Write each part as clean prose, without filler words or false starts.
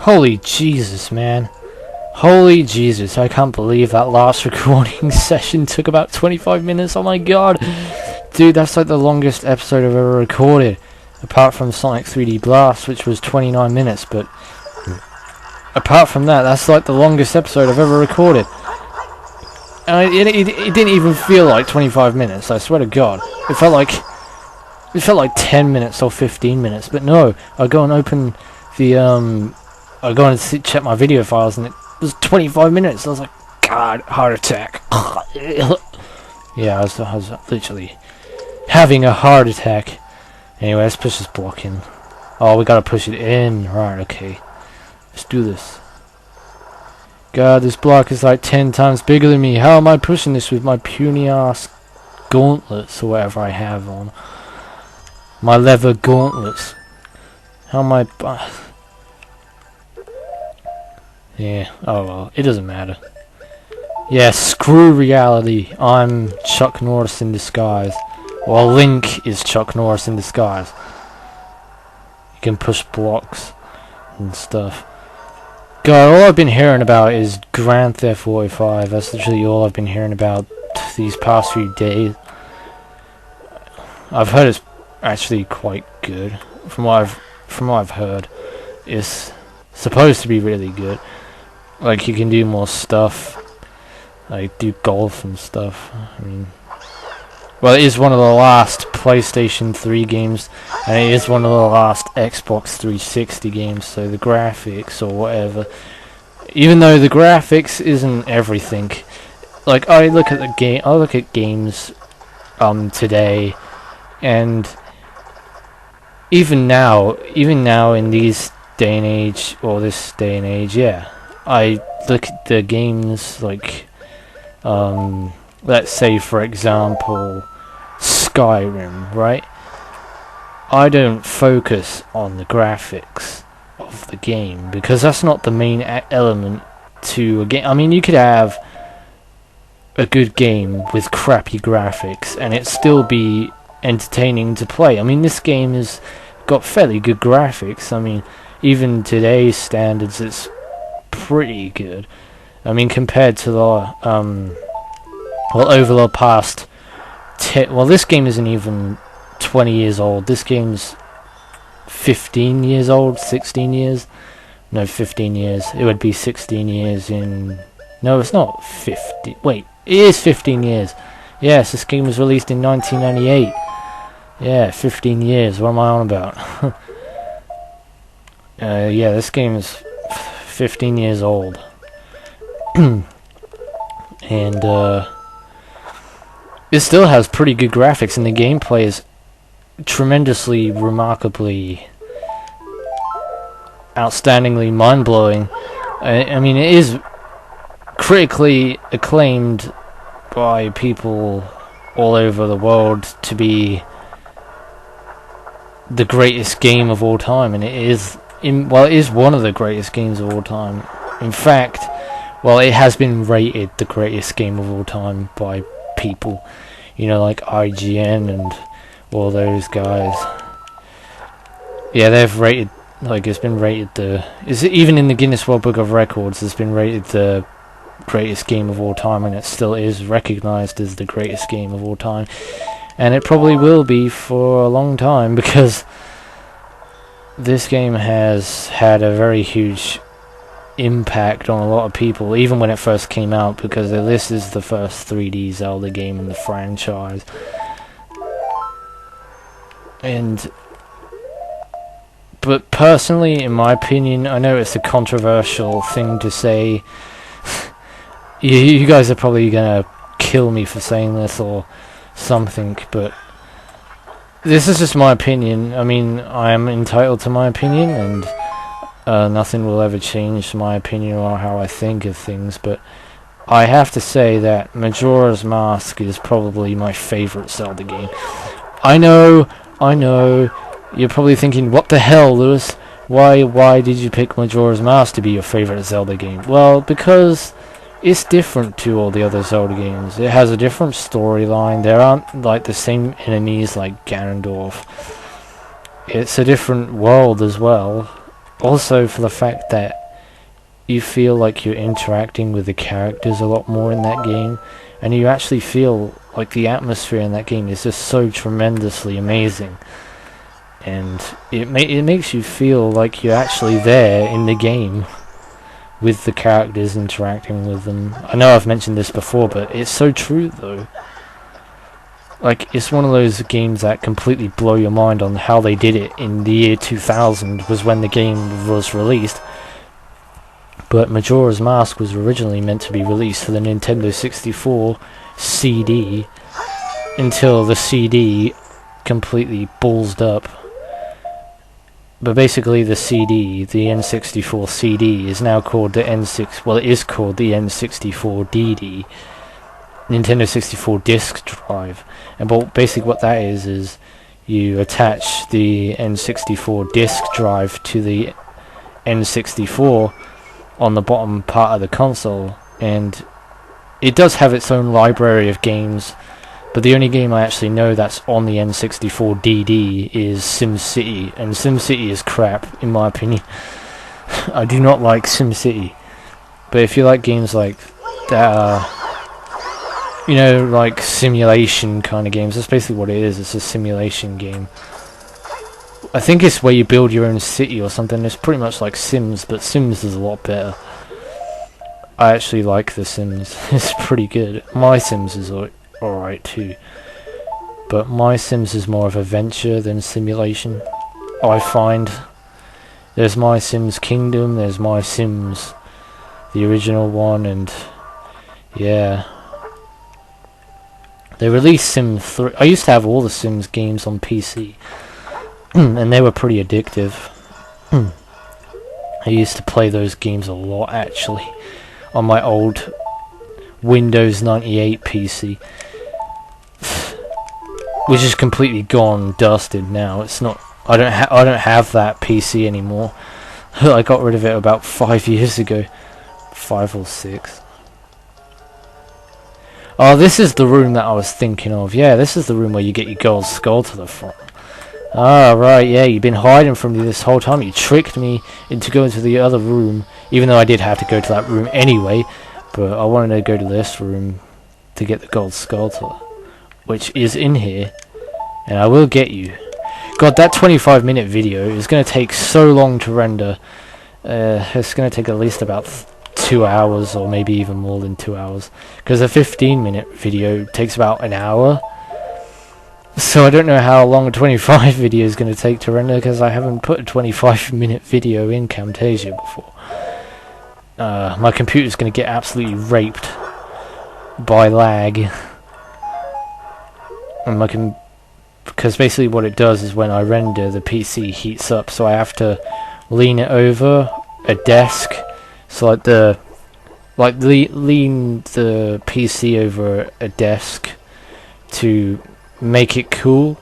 Holy Jesus, man. Holy Jesus, I can't believe that last recording session took about 25 minutes. Oh my god. Dude, that's like the longest episode I've ever recorded. Apart from Sonic 3D Blast, which was 29 minutes, but apart from that, that's like the longest episode I've ever recorded. And it didn't even feel like 25 minutes, I swear to god. It felt like 10 minutes or 15 minutes, but no, I go and open the, I go and check my video files, and it was 25 minutes. I was like, god, heart attack. Yeah, I was literally having a heart attack. Anyway, let's push this block in. Oh, we gotta push it in. Right, okay. Let's do this. God, this block is like 10 times bigger than me. How am I pushing this with my puny ass gauntlets or whatever I have on? My leather gauntlets. How am I... yeah, oh well, it doesn't matter. Yeah, screw reality. I'm Chuck Norris in disguise. Well, Link is Chuck Norris in disguise. You can push blocks and stuff. God, all I've been hearing about is Grand Theft Auto 5. That's literally all I've been hearing about these past few days. I've heard it's actually quite good. From what I've heard, it's supposed to be really good. Like, you can do more stuff, like do golf and stuff. I mean, well, it is one of the last PlayStation 3 games, and it is one of the last Xbox 360 games, so the graphics or whatever, even though the graphics isn't everything, like, I look at games today, and even now in these day and age, or this day and age, yeah, I look at the games like, let's say, for example, Skyrim, right? I don't focus on the graphics of the game, because that's not the main element to a game. I mean, you could have a good game with crappy graphics, and it still be entertaining to play. I mean, this game has got fairly good graphics. I mean, even today's standards, it's pretty good. I mean, compared to the well, over the past well, this game isn't even 20 years old. This game's 15 years old, 16 years. No, 15 years. It would be 16 years in... No, it's not 50. Wait, it is 15 years. Yes, this game was released in 1998. Yeah, 15 years. What am I on about? Yeah, this game is 15 years old. And, it still has pretty good graphics, and the gameplay is tremendously, remarkably, outstandingly mind-blowing. I mean, it is critically acclaimed by people all over the world to be the greatest game of all time, and it is, well, it is one of the greatest games of all time. In fact, well, it has been rated the greatest game of all time by people, you know, like IGN and all those guys. Yeah, they've rated, like, it's been rated even in the Guinness World Book of Records, it's been rated the greatest game of all time, and it still is recognized as the greatest game of all time, and it probably will be for a long time, because this game has had a very huge impact on a lot of people, even when it first came out, because this is the first 3D Zelda game in the franchise. But personally, in my opinion, I know it's a controversial thing to say. You guys are probably gonna kill me for saying this or something, but this is just my opinion. I mean, I am entitled to my opinion, and nothing will ever change my opinion or how I think of things, but I have to say that Majora's Mask is probably my favorite Zelda game. I know, you're probably thinking, what the hell, Lewis? Why did you pick Majora's Mask to be your favorite Zelda game? Well, because it's different to all the other Zelda games. It has a different storyline. There aren't, like, the same enemies like Ganondorf. It's a different world as well. also for the fact that you feel like you're interacting with the characters a lot more in that game, and you actually feel like the atmosphere in that game is just so tremendously amazing, and it makes you feel like you're actually there in the game with the characters, interacting with them. I know I've mentioned this before, but it's so true though. Like, it's one of those games that completely blow your mind on how they did it in the year 2000 was when the game was released. But Majora's Mask was originally meant to be released for the Nintendo 64 CD until the CD completely ballsed up. But basically the CD, the N64 CD, is now called the it is called the N64 DD, Nintendo 64 Disk Drive. And basically what that is you attach the N64 Disk Drive to the N64 on the bottom part of the console, and it does have its own library of games, but the only game I actually know that's on the N64 DD is SimCity, and SimCity is crap, in my opinion. I do not like SimCity. But if you like games like that are, you know, like simulation kind of games, that's basically what it is, it's a simulation game. I think it's where you build your own city or something. It's pretty much like Sims, but Sims is a lot better. I actually like The Sims. It's pretty good. My Sims is alright too. But My Sims is more of adventure than simulation, I find. There's My Sims Kingdom, there's My Sims, the original one, and yeah. They released Sim 3. I used to have all the Sims games on PC. And they were pretty addictive. I used to play those games a lot, actually, on my old Windows 98 PC, which is completely gone, dusted now. It's not. I don't have that PC anymore. I got rid of it about 5 years ago, 5 or 6. Oh, this is the room that I was thinking of. Yeah, this is the room where you get your gold skull to the front. Ah, right, yeah, you've been hiding from me this whole time. You tricked me into going to the other room, even though I did have to go to that room anyway, but I wanted to go to this room to get the gold skull, which is in here, and I will get you. God, that 25-minute video is going to take so long to render. It's going to take at least about 2 hours, or maybe even more than 2 hours, because a 15-minute video takes about an hour. So I don't know how long a 25 video is going to take to render, because I haven't put a 25-minute video in Camtasia before. My computer's going to get absolutely raped by lag. And because basically what it does is when I render, the PC heats up, so I have to lean it over a desk. So lean the PC over a desk to make it cool,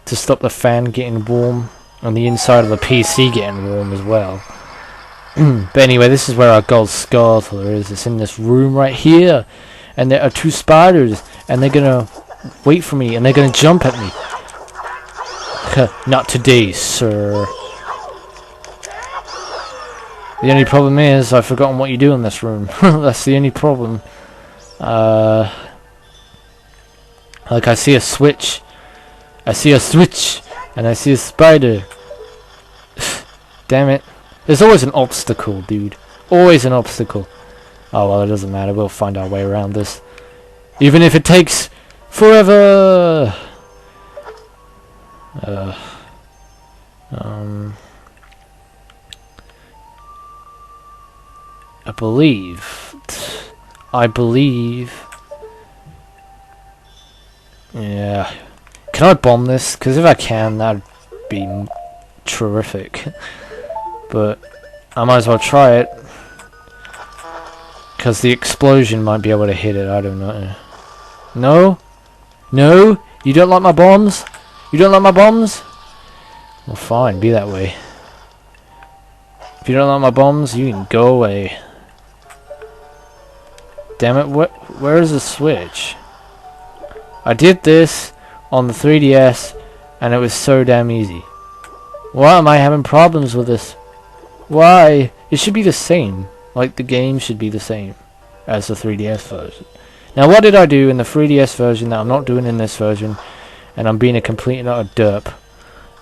to stop the fan getting warm and the inside of the PC getting warm as well. But anyway, this is where our gold skull is. It's in this room right here, and there are 2 spiders, and they're gonna wait for me, and they're gonna jump at me. Not today, sir. The only problem is I've forgotten what you do in this room. That's the only problem. Like, I see a switch, and I see a spider. Damn it. There's always an obstacle, dude. Always an obstacle. Oh, well, it doesn't matter. We'll find our way around this. Even if it takes forever! I believe... Yeah. Can I bomb this? Because if I can, that'd be terrific. But I might as well try it. Because the explosion might be able to hit it, I don't know. No? No? You don't like my bombs? You don't like my bombs? Well, fine, be that way. If you don't like my bombs, you can go away. Damn it, where is the switch? I did this on the 3DS, and it was so damn easy. Why am I having problems with this? Why? It should be the same. Like, the game should be the same as the 3DS version. Now, what did I do in the 3DS version that I'm not doing in this version? And I'm being a complete and utter derp.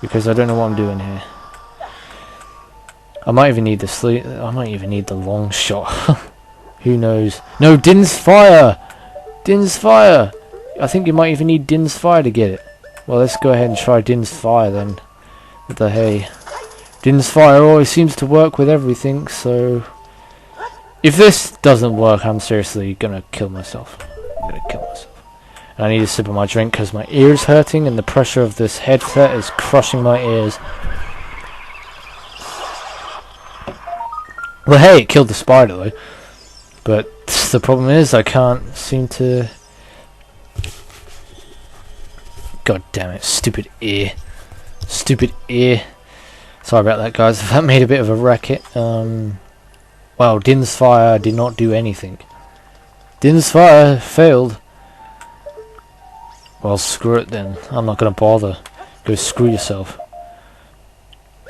Because I don't know what I'm doing here. I might even need the sleep. I might even need the long shot. Who knows? No, Din's fire! Din's fire! I think you might even need Din's fire to get it. Well, let's go ahead and try Din's fire then. What the hey? Din's fire always seems to work with everything, so... If this doesn't work, I'm seriously gonna kill myself. I'm gonna kill myself. And I need a sip of my drink because my ear's hurting and the pressure of this headset is crushing my ears. Well, hey, it killed the spider though. But the problem is I can't seem to... God damn it, stupid ear. Stupid ear. Sorry about that, guys. That made a bit of a racket. Well, Din's fire did not do anything. Din's fire failed. Well, screw it then. I'm not gonna bother. Go screw yourself.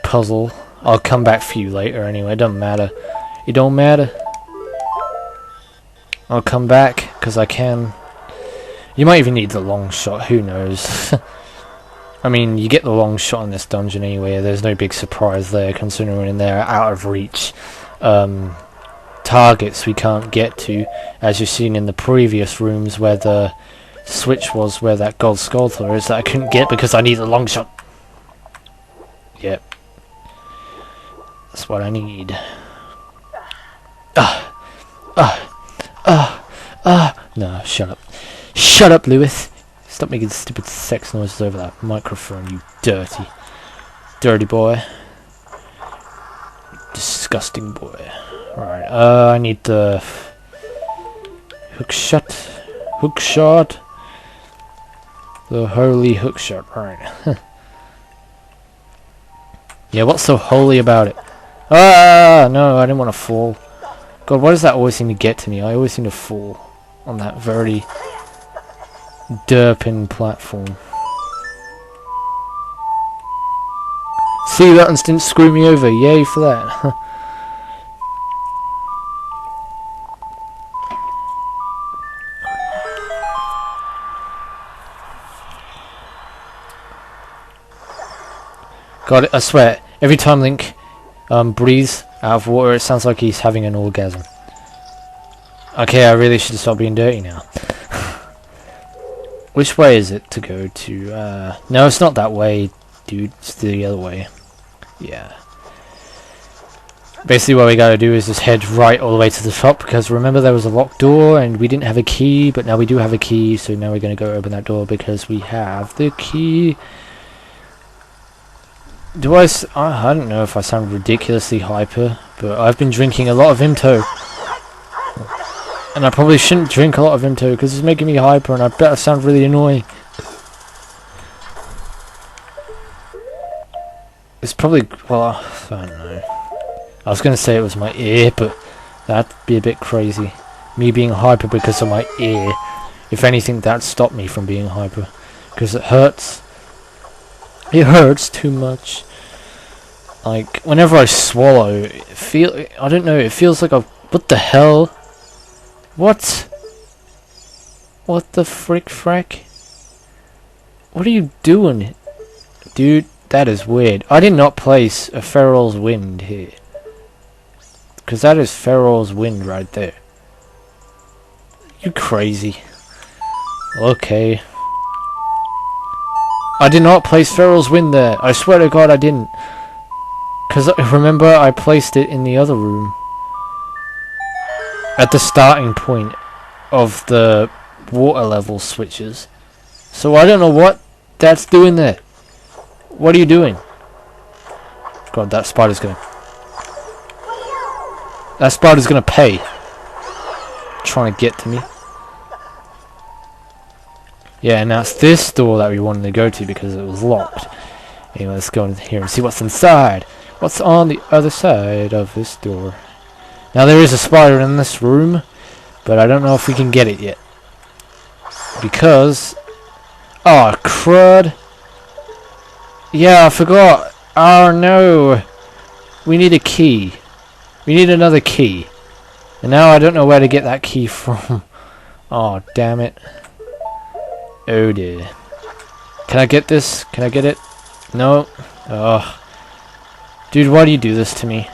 Puzzle. I'll come back for you later anyway. It don't matter. It don't matter. I'll come back because I can. You might even need the long shot. Who knows? I mean, you get the long shot in this dungeon anyway. There's no big surprise there, considering they're out of reach. Targets we can't get to, as you've seen in the previous rooms where the switch was, where that gold skulltula is, that I couldn't get because I need a long shot. Yep. That's what I need. No, shut up. Shut up, Lewis. Stop making stupid sex noises over that microphone, you dirty boy. Disgusting boy. Right, I need the hook shot. The holy hook shot, right. Yeah, what's so holy about it? Ah, no, I didn't want to fall. God, why does that always seem to get to me? I always seem to fall on that very derping platform. See, buttons didn't screw me over. Yay for that. God, I swear, every time Link breathes out of water, it sounds like he's having an orgasm. Okay, I really should stop being dirty now. Which way is it to go to? No, it's not that way, dude. It's the other way. Yeah. Basically what we gotta do is just head right all the way to the top, because remember there was a locked door and we didn't have a key, but now we do have a key, so now we're gonna go open that door because we have the key. I don't know if I sound ridiculously hyper, but I've been drinking a lot of Vimto. And I probably shouldn't drink a lot of Vimto because it's making me hyper and I bet I sound really annoying. It's probably, well, I don't know. I was going to say it was my ear, but that'd be a bit crazy. Me being hyper because of my ear. If anything, that'd stop me from being hyper. Because it hurts. It hurts too much. Like, whenever I swallow, I don't know, it feels like what the hell? What? What the frack? What are you doing? Dude, that is weird. I did not place a Feral's Wind here. Because that is Feral's Wind right there. You crazy. Okay. I did not place Feral's Wind there. I swear to God I didn't. Because remember I placed it in the other room. At the starting point of the water level switches. So I don't know what that's doing there. What are you doing? God, that spider's gonna... That spider's gonna pay. Trying to get to me. Yeah, and that's this door that we wanted to go to because it was locked. Anyway, let's go in here and see what's inside. What's on the other side of this door? Now there is a spider in this room, but I don't know if we can get it yet. Because... Oh, crud. Yeah, I forgot. Oh no. We need a key. We need another key. And now I don't know where to get that key from. Oh, damn it. Oh dear. Can I get this? Can I get it? No. Oh. Dude, why do you do this to me?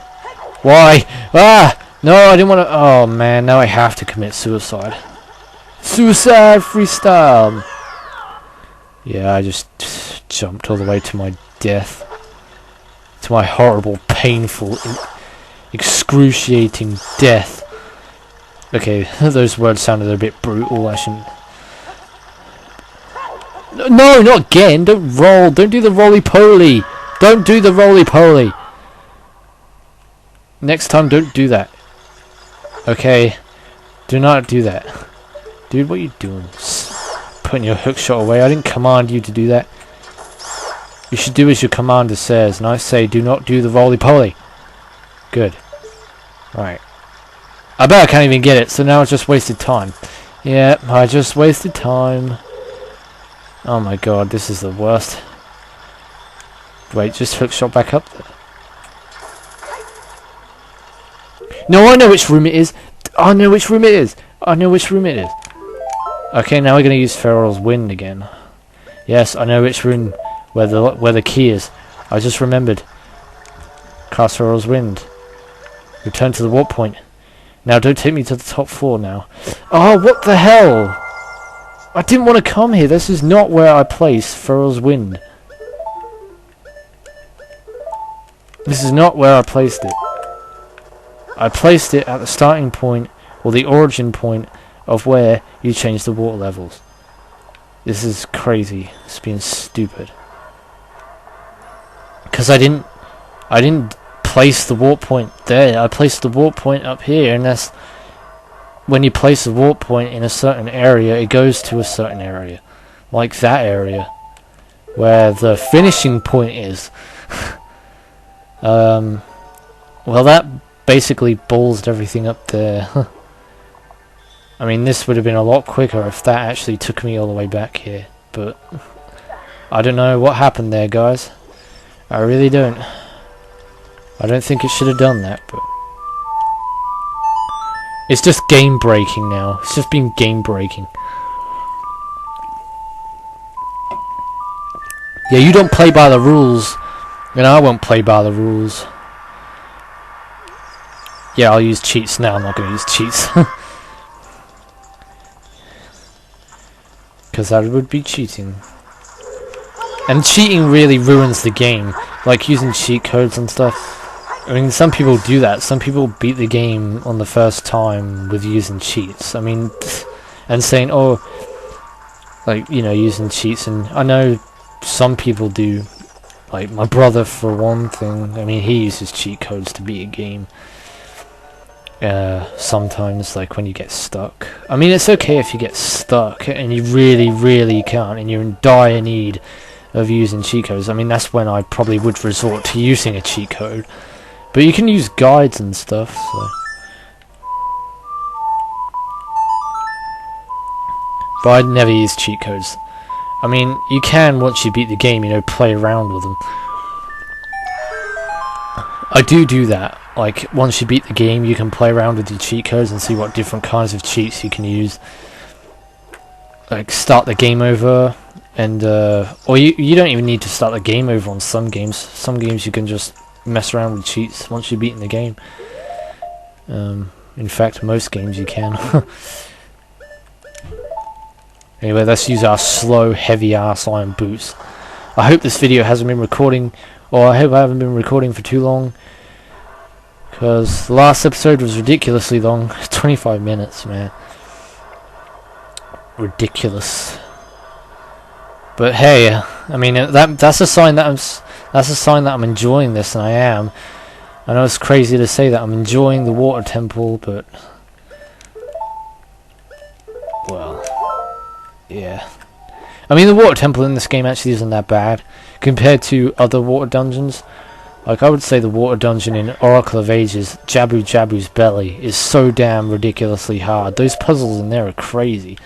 Why? Ah! No, I didn't want to... Oh, man. Now I have to commit suicide. Suicide freestyle! Yeah, I just jumped all the way to my death. To my horrible, painful, excruciating death. Okay, those words sounded a bit brutal. I shouldn't... No, not again! Don't roll! Don't do the roly-poly! Don't do the roly-poly! Next time, don't do that. Okay? Do not do that. Dude, what are you doing? Putting your hook shot away. I didn't command you to do that. You should do as your commander says, and I say do not do the roly-poly. Good. Right. I bet I can't even get it, so now it's just wasted time. Yep, I just wasted time. Oh my god, this is the worst. Wait, just hook shot back up there. No, I know which room it is. I know which room it is. I know which room it is. Okay, now we're gonna use Feral's Wind again. Yes, I know which room where the key is. I just remembered. Cast Feral's Wind. Return to the warp point. Now don't take me to the top floor now. Oh, what the hell? I didn't want to come here. This is not where I place Feral's Wind. This is not where I placed it. I placed it at the starting point, or the origin point, of where you change the water levels. This is crazy. It's being stupid. Because I didn't place the warp point there. I placed the warp point up here, and that's when you place the warp point in a certain area, it goes to a certain area, like that area where the finishing point is. Well, that basically ballsed everything up there. I mean, this would have been a lot quicker if that actually took me all the way back here, but I don't know what happened there, guys. I really don't. I don't think it should have done that, but it's just game breaking now. It's just been game breaking. Yeah, you don't play by the rules, and I won't play by the rules. Yeah, I'll use cheats now. I'm not going to use cheats. Because that would be cheating. And cheating really ruins the game. Like using cheat codes and stuff. I mean, some people do that. Some people beat the game on the first time with using cheats. I mean, and saying, oh, like, you know, using cheats. And I know some people do. Like, my brother, for one thing. I mean, he uses cheat codes to beat a game. Sometimes, like when you get stuck. I mean, it's okay if you get stuck and you really, really can't, and you're in dire need of using cheat codes. I mean, that's when I probably would resort to using a cheat code. But you can use guides and stuff, so. But I'd never use cheat codes. I mean, you can, once you beat the game, you know, play around with them. I do that. Like, once you beat the game, you can play around with your cheat codes and see what different kinds of cheats you can use. Like, start the game over, and, or you don't even need to start the game over on some games. Some games you can just mess around with cheats once you've beaten the game. In fact, most games you can. Anyway, let's use our slow, heavy-ass iron boots. I hope this video hasn't been recording, or I hope I haven't been recording for too long. Because the last episode was ridiculously long. 25 minutes, man. Ridiculous. But hey, I mean, that's a sign that I'm enjoying this, and I am. I know it's crazy to say that I'm enjoying the water temple, but well, yeah. I mean, the water temple in this game actually isn't that bad compared to other water dungeons. Like, I would say the water dungeon in Oracle of Ages, Jabu Jabu's Belly, is so damn ridiculously hard. Those puzzles in there are crazy.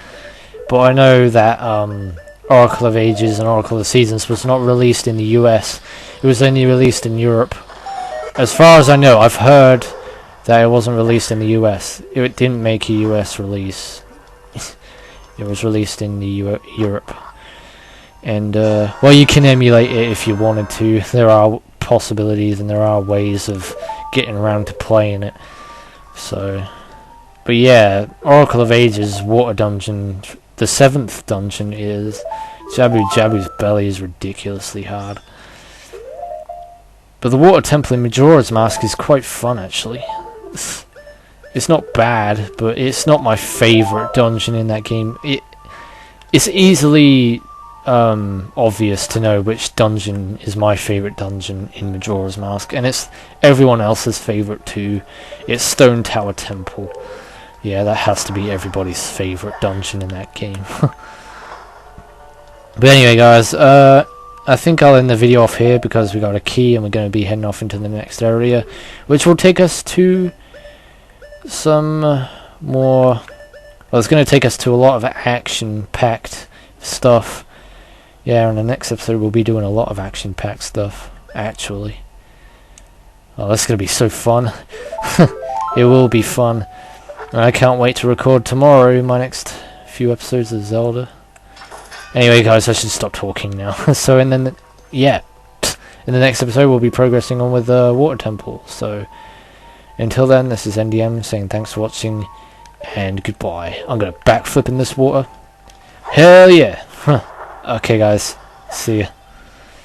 But I know that Oracle of Ages and Oracle of Seasons was not released in the US. It was only released in Europe. as far as I know, I've heard that it wasn't released in the US. It didn't make a US release. It was released in the Europe. And, well, you can emulate it if you wanted to. There are possibilities and there are ways of getting around to playing it. So, but yeah, Oracle of Ages Water Dungeon, the 7th dungeon is Jabu Jabu's belly is ridiculously hard. But the Water Temple in Majora's Mask is quite fun, actually. It's not bad, but it's not my favourite dungeon in that game. It's easily obvious to know which dungeon is my favourite dungeon in Majora's Mask, and it's everyone else's favourite too. It's Stone Tower Temple. Yeah, that has to be everybody's favourite dungeon in that game. But anyway, guys, I think I'll end the video off here because we got a key and we're going to be heading off into the next area, which will take us to some more... Well, it's going to take us to a lot of action-packed stuff. Yeah, in the next episode we'll be doing a lot of action-packed stuff, actually. Oh, that's going to be so fun. It will be fun. And I can't wait to record tomorrow my next few episodes of Zelda. Anyway, guys, I should stop talking now. So, and then, yeah, in the next episode we'll be progressing on with the Water Temple. So, until then, this is NDM saying thanks for watching, and goodbye. I'm going to backflip in this water. Hell yeah! Okay, guys, see ya.